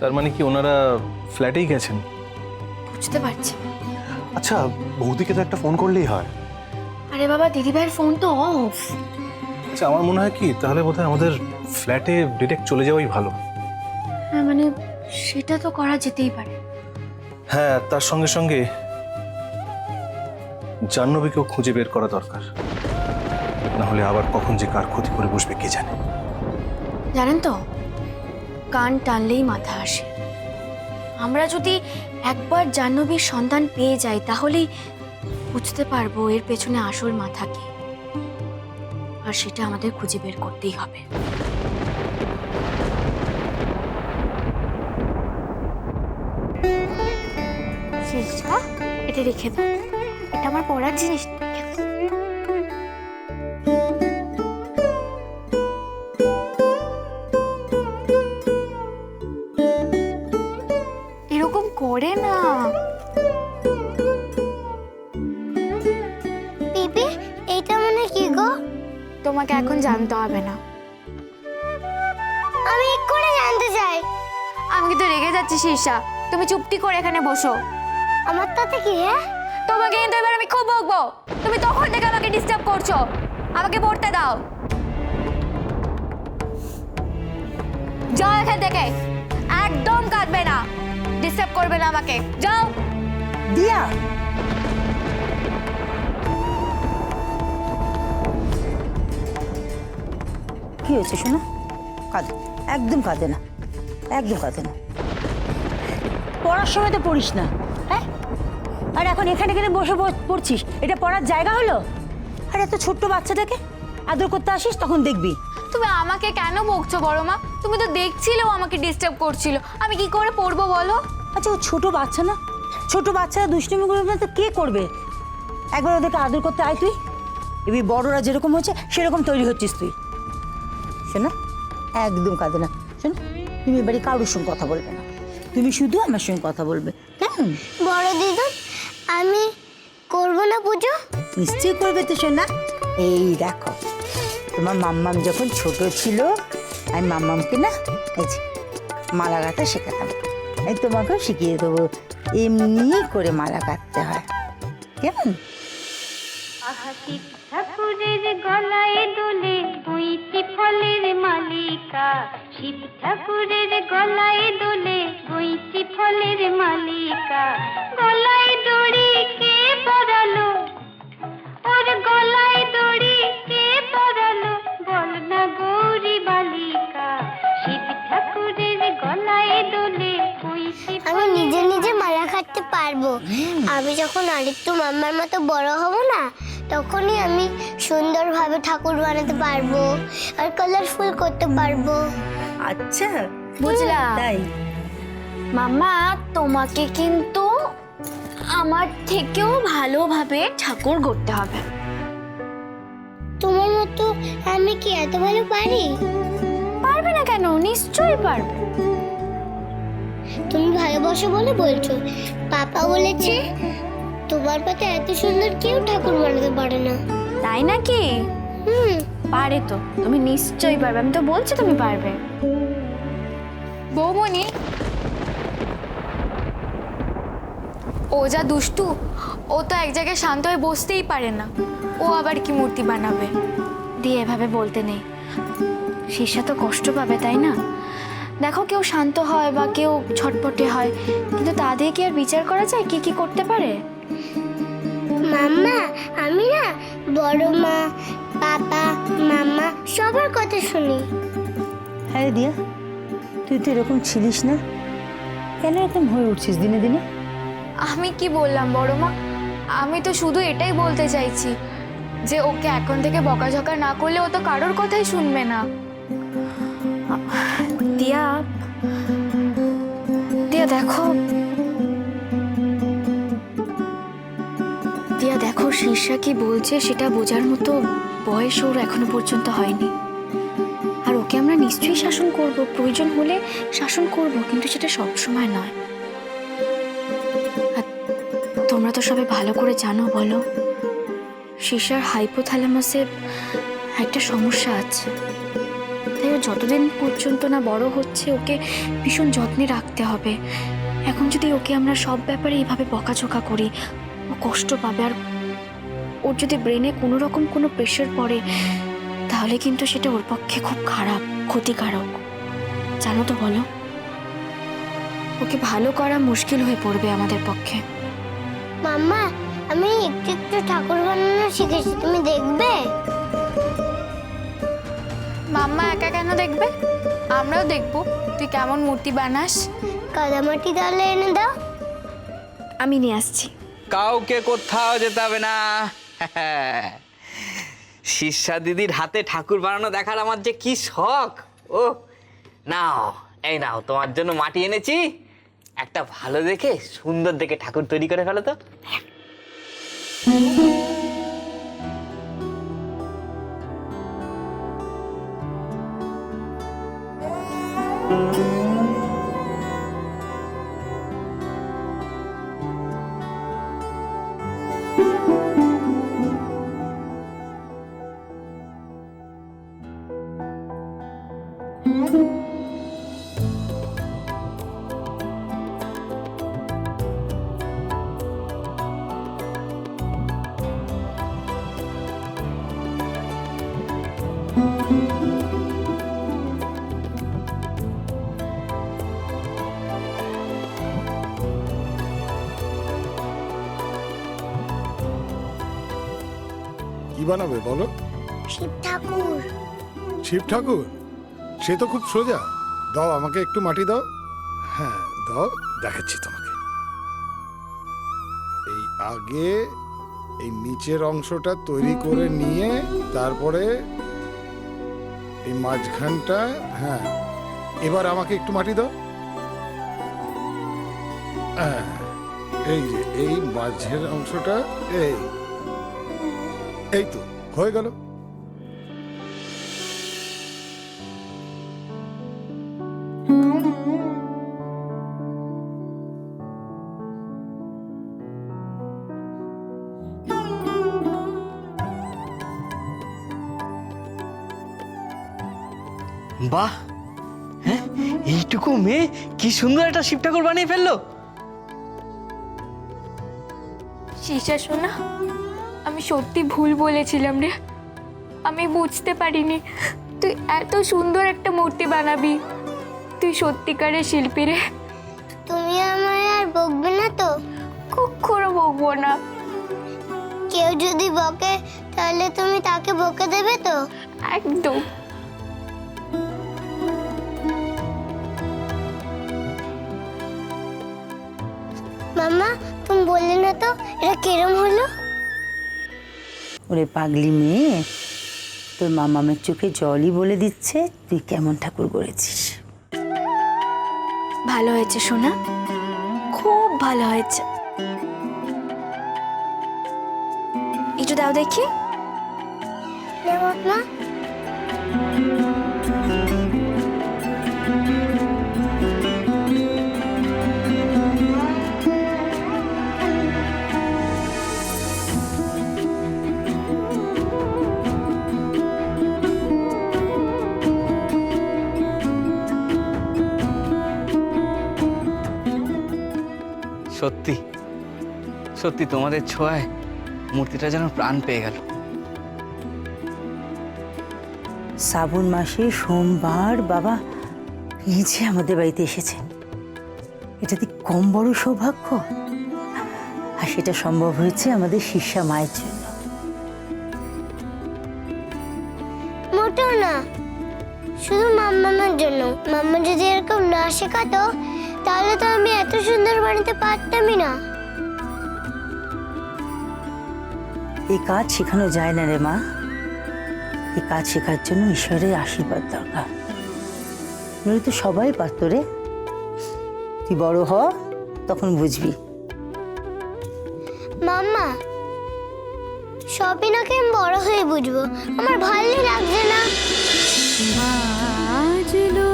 তার মানে কি ওনারা ফ্ল্যাটেই গেছেন? বুঝতে পারছি। আচ্ছা, বৌদিকে তো একটা ফোন করলেই হয়। আরে বাবা, দিদিভাইয়ের ফোন তো অফ। আচ্ছা, আমার মনে হয় কি তাহলে বোধহয় আমাদের ফ্ল্যাটে ডিরেক্ট চলে যাওয়াই ভালো। হ্যাঁ মানে সেটা তো করা যেতেই পারে। হ্যাঁ, তার সঙ্গে সঙ্গে জাহ্নবীকেও খুঁজে বের করা দরকার, না হলে আবার কখন যে কার ক্ষতি করে বসবে কে জানে। জানেন তো, কান টানলেই মাথা আসে। আমরা যদি একবার জাহ্নবীর সন্ধান পেয়ে যাই তাহলেই বুঝতে পারবো এর পেছনে আসল মাথা কে, আর সেটা আমাদের খুঁজে বের করতেই হবে। শিশা, এটা রেখে দাও, এটা আমার পড়ার জিনিস। রেখে দাও। এরকম করে না। পিপি, এইটা মানে কি গো? তোমাকে এখন জানতে হবে না। আমি এক্ষুনি জানতে চাই। আমি কিন্তু রেগে যাচ্ছি শীর্ষা, তুমি চুপটি করে এখানে বসো। আমার তাতে কি? হ্যাঁ, তোমাকে কিন্তু এবার আমি খুব বকবো। তুমি তখন থেকে আমাকে ডিস্টার্ব করছো। আমাকে পড়তে দাও। যাও এখান থেকে, একদম কাঁদবে না, ডিস্টার্ব করবে না আমাকে। যাও। দিয়া, কি হয়েছে শোনো? কাঁদে, একদম কাঁদে না, একদম কাঁদে না। পড়ার সময় তো পড়িস না, হ্যাঁ? আর এখন এখানে এখানে বসে পড়ছিস, এটা পড়ার জায়গা হলো? আর এত ছোট্ট বাচ্চাটাকে আদর করতে আসিস, তখন দেখবি। তুমি আমাকে কেন বকছো বড় মা? তুমি তো দেখছিলে ও আমাকে ডিস্টার্ব করছিল, আমি কি করে পড়বো বলো? আচ্ছা, ও ছোট বাচ্চা না? ছোট বাচ্চারা দুষ্টুমি করবে তো কে করবে? একবার ওদেরকে আদর করতে আয় তুই। এবার বড়রা যেরকম হচ্ছে সেরকম তৈরি হচ্ছিস তুই। শোনো, একদম কাঁদে না। শোনো, তুমি এবারে কারোর সঙ্গে কথা বলবে না, তুমি শুধু আমার সঙ্গে কথা বলবে, কেমন? বড় দিদা, আমি করব না পুজো? নিশ্চয়ই করবে তো শোনা। এই দেখো, তোমার মাম্মাম যখন ছোট ছিল, আমি মাম্মামকে না এই যে মালা গাঁথা শেখাতাম। আমি তোমাকেও শিখিয়ে দেবো এমনি করে মালা গাঁথতে হয়, কেমন? শিব ঠাকুরের গলায় দোলে বইটি ফলের মালিকা, শিব ঠাকুরের গলায় দোলে বইটি ফলের মালিকা, গলায় দড়ি কে পরালো, ওর গলায় দড়ি কে পরালো, বল না গৌরী বালিকা, শিব ঠাকুরের গলায় দোলে বইটি। আমি নিজে নিজে মালা কাটতে পারবো। আমি যখন আরেকটু মাম্মার মতো বড় হব না, তখনই আমি সুন্দরভাবে ঠাকুর বানাতে পারবো আর কালারফুল করতে পারবো। আচ্ছা, বুঝলাম। তাই মাম্মা, তোমাকে কিন্তু আমার থেকেও ভালোভাবে ঠাকুর গড়তে হবে। তোমার মতো আমি কি এত ভালো পারি? পারবে না কেন? নিশ্চয়ই পারবে। তুমি ভালোবাসো বলে বলছো। পাপা বলেছে তোমার মতো এত সুন্দর কেউ ঠাকুর বানাতে পারে না। তাই নাকি? পারে তো, তুমি নিশ্চয়ই পারবে, আমি তো বলছি তুমি পারবে। বৌমনি, ও যা দুষ্টু, ও তো এক জায়গায় শান্ত হয়ে বসতেই পারে না, ও আবার কি মূর্তি বানাবে? দিয়ে এভাবে বলতে নেই, শিষ্যা তো কষ্ট পাবে, তাই না? দেখো, কেউ শান্ত হয় বা কেউ ছটপটে হয়, কিন্তু তা দিয়ে কি আর বিচার করা যায় কি কি করতে পারে? মাম্মা, আমি না বড় মা, পাপা, মাম্মা সবার কথা শুনি। হ্যাঁ রে দিয়া, তুই তো এরকম ছিলিস না, কেন এরকম হয়ে উঠছিস দিনে দিনে? আমি কি বললাম বড় মা? আমি তো শুধু এটাই বলতে চাইছি যে ওকে এখন থেকে বকাঝকা না করলে ও তো কারোর কথাই শুনবে না। দিয়া, দিয়া দেখো, দিয়া দেখো, শীর্ষা কি বলছে সেটা বোঝার মতো বয়স ওর এখনো পর্যন্ত হয়নি। আর ওকে আমরা নিশ্চয়ই শাসন করব, প্রয়োজন হলে শাসন করব, কিন্তু সেটা সবসময় নয়। আর তোমরা তো সবাই ভালো করে জানো, বলো, শীর্ষার হাইপোথ্যালামাসে একটা সমস্যা আছে, তাই ও যতদিন পর্যন্ত না বড় হচ্ছে ওকে ভীষণ যত্নে রাখতে হবে। এখন যদি ওকে আমরা সব ব্যাপারে এইভাবে বকাঝোকা করি, ও কষ্ট পাবে। আর ওর যদি ব্রেনে কোনো রকম কোনো প্রেশার পড়ে, তাহলে কিন্তু সেটা ওর পক্ষে খুব খারাপ, ক্ষতিকারক। জানো তো বলো, ওকে ভালো করা মুশকিল হয়ে পড়বে আমাদের পক্ষে। মাম্মা, আমি একটু একটু ঠাকুর বানানো শিখেছি, তুমি দেখবে? মাম্মা একা কেন দেখবে? আমরাও দেখবো তুই কেমন মূর্তি বানাস। কাদামাটি তাহলে এনে দাও। আমি নিয়ে আসছি। কাউকে কোথাও যেতে হবে না। শিষ্যা দিদির হাতে ঠাকুর বানানো দেখার আমার যে কি শখ। ও নাও, এই নাও, তোমার জন্য মাটি এনেছি। একটা ভালো দেখে সুন্দর দেখে ঠাকুর তৈরি করে ফেলো তো। কি বানাবে বলো? শিব ঠাকুর। শিব ঠাকুর? সে তো খুব সোজা। দাও আমাকে একটু মাটি দাও। হ্যাঁ দাও, দেখাচ্ছি তোমাকে। এই আগে এই নিচের অংশটা তৈরি করে নিয়ে তারপরে এই মাঝখানটা। হ্যাঁ, এবার আমাকে একটু মাটি দাও। হ্যাঁ, এই যে এই মাঝের অংশটা, এই তো হয়ে গেল। বাহ, হ্যাঁ, এইটুকু মেয়ে কি সুন্দর একটা শিব ঠাকুর বানিয়ে ফেললো। শিশা সোনা, আমি সত্যি ভুল বলেছিলাম রে। আমি বুঝতে পারিনি তুই এত সুন্দর একটা মূর্তি বানাবি। তুই সত্যিকারের শিল্পী রে। তুমি আমায় আর বকবে না তো? কখনো বকবো না। কেউ যদি বকে তাহলে তুমি তাকে বকে দেবে তো? একদম। মাম্মা, তুমি বললে না তো এটা কিরম হলো? ওরে পাগলি মেয়ে, তোর মামামের চোখে জলই বলে দিচ্ছে তুই কেমন ঠাকুর গড়েছিস। ভালো হয়েছে সোনা, খুব ভালো হয়েছে। একটু দাও দেখি। নে মাম্মা। সত্যি সত্যি তোমাদের ছোঁয়ায় মূর্তিটা যেন প্রাণ পেয়ে গেল। শ্রাবণ মাসে সোমবার বাবা নিজে আমাদের বাড়িতে এসেছে। এটা কি কম বড় সৌভাগ্য? আর সেটা সম্ভব হয়েছে আমাদের শিষ্যা মায়ের জন্য। মোটেও না, শুধু মাম্মামের জন্য। মাম্মা যদি এরকম না শেখাতো তাহলে তো আমি এত সুন্দর বানাতে পারতামই না। এই কাজ শেখানো যায় না রে মা। এই কাজ শেখার জন্য ঈশ্বরের আশীর্বাদ দরকার। নইলে তো সবাই পারত রে। তুই বড় হ, তখন বুঝবি। মাম্মা, সবই নাকি আমি বড় হয়ে বুঝবো। আমার ভালোই লাগছে না। বাজলো